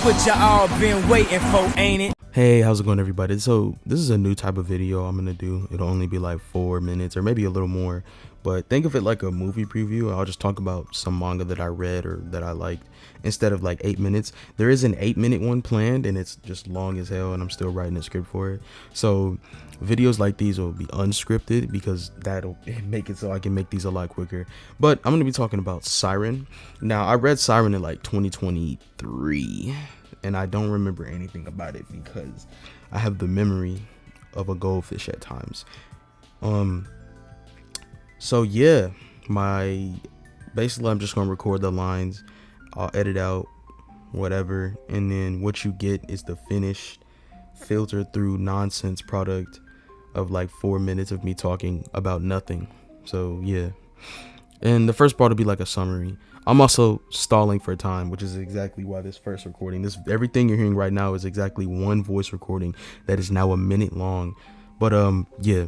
what y'all been waiting for, ain't it? Hey, how's it going, everybody? So this is a new type of video I'm gonna do. It'll only be like 4 minutes or maybe a little more, but think of it like a movie preview. I'll just talk about some manga that I read or that I liked instead of like 8 minutes. There is an 8-minute one planned and it's just long as hell and I'm still writing a script for it. So videos like these will be unscripted because that'll make it so I can make these a lot quicker. But I'm gonna be talking about Siren. Now, I read Siren in like 2023 and I don't remember anything about it because I have the memory of a goldfish at times. So yeah, basically I'm just gonna record the lines, I'll edit out whatever, and then what you get is the finished filtered through nonsense product of like 4 minutes of me talking about nothing. So yeah, and the first part will be like a summary. I'm also stalling for time, which is exactly why this first recording, everything you're hearing right now is exactly one voice recording that is now a minute long. But yeah,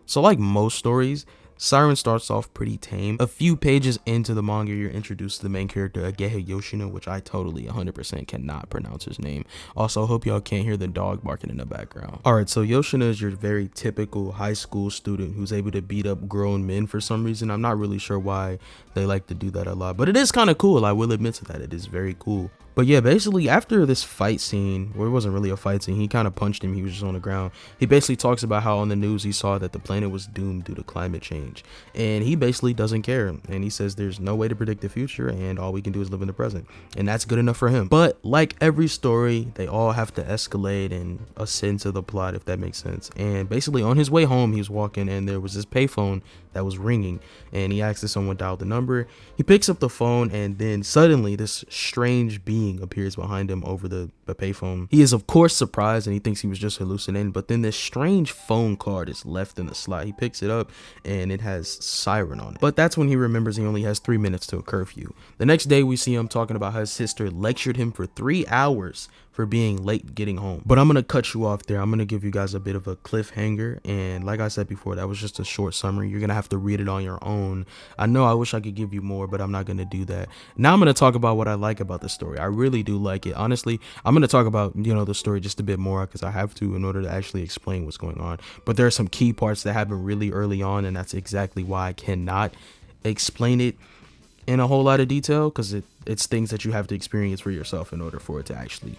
so like most stories, Siren starts off pretty tame. A few pages into the manga, you're introduced to the main character, Ageha Yoshino, which I totally 100% cannot pronounce his name. Also, hope y'all can't hear the dog barking in the background. Alright, so Yoshino is your very typical high school student who's able to beat up grown men for some reason. I'm not really sure why they like to do that a lot, but it is kind of cool. I will admit to that. It is very cool. But yeah, basically after this fight scene, well, it wasn't really a fight scene, he kind of punched him, he was just on the ground. He basically talks about how on the news he saw that the planet was doomed due to climate change. And he basically doesn't care. And he says there's no way to predict the future and all we can do is live in the present. And that's good enough for him. But like every story, they all have to escalate and ascend to the plot, if that makes sense. And basically on his way home, he was walking and there was this payphone that was ringing. And he asked if someone dialed the number. He picks up the phone and then suddenly this strange being appears behind him over the payphone. He is of course surprised and he thinks he was just hallucinating, but then this strange phone card is left in the slot. He picks it up and it has Siren on it. But that's when he remembers he only has 3 minutes to a curfew. The next day we see him talking about how his sister lectured him for 3 hours for being late getting home. But I'm gonna cut you off there. I'm gonna give you guys a bit of a cliffhanger, and like I said before, that was just a short summary. You're gonna have to read it on your own. I know I wish I could give you more, but I'm not gonna do that. Now I'm gonna talk about what I like about the story. I really do like it. Honestly, I'm gonna talk about, the story just a bit more because I have to in order to actually explain what's going on. But there are some key parts that happen really early on, and that's exactly why I cannot explain it in a whole lot of detail, because it's things that you have to experience for yourself in order for it to actually,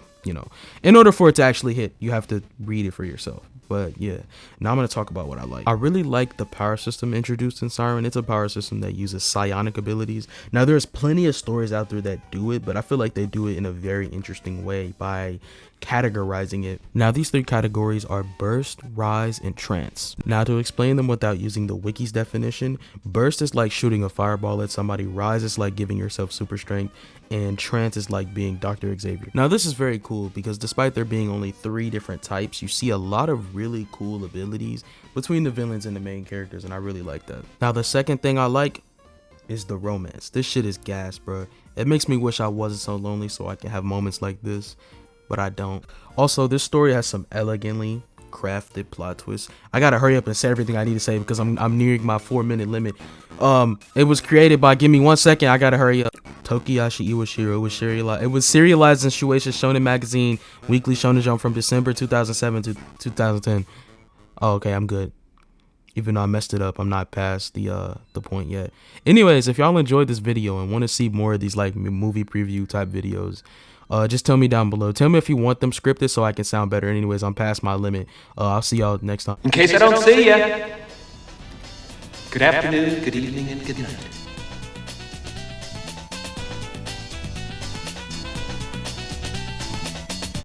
in order for it to actually hit, you have to read it for yourself. But yeah, now I'm going to talk about what I like. I really like the power system introduced in Siren. It's a power system that uses psionic abilities. Now there's plenty of stories out there that do it, but I feel like they do it in a very interesting way by categorizing it. Now these 3 categories are burst, rise, and trance. Now to explain them without using the wiki's definition, burst is like shooting a fireball at somebody, rise is like giving yourself super strength, and trance is like being Dr. Xavier. Now this is very cool because despite there being only 3 different types, you see a lot of really cool abilities between the villains and the main characters, and I really like that. Now the second thing I like is the romance. This shit is gas, bro. It makes me wish I wasn't so lonely so I can have moments like this, but I don't. Also, this story has some elegantly crafted plot twists. I gotta hurry up and say everything I need to say because I'm nearing my 4-minute limit. It was created by, give me 1 second, I gotta hurry up, Tokiyashi Iwashiro. It was serialized in Shueisha Shonen Magazine Weekly Shonen Jump from December 2007 to 2010. Oh, okay, I'm good. Even though I messed it up, I'm not past the point yet. Anyways, if y'all enjoyed this video and want to see more of these like movie preview type videos, just tell me down below. Tell me if you want them scripted so I can sound better. Anyways, I'm past my limit. I'll see y'all next time. In case I don't see ya, good afternoon, good evening, and good night.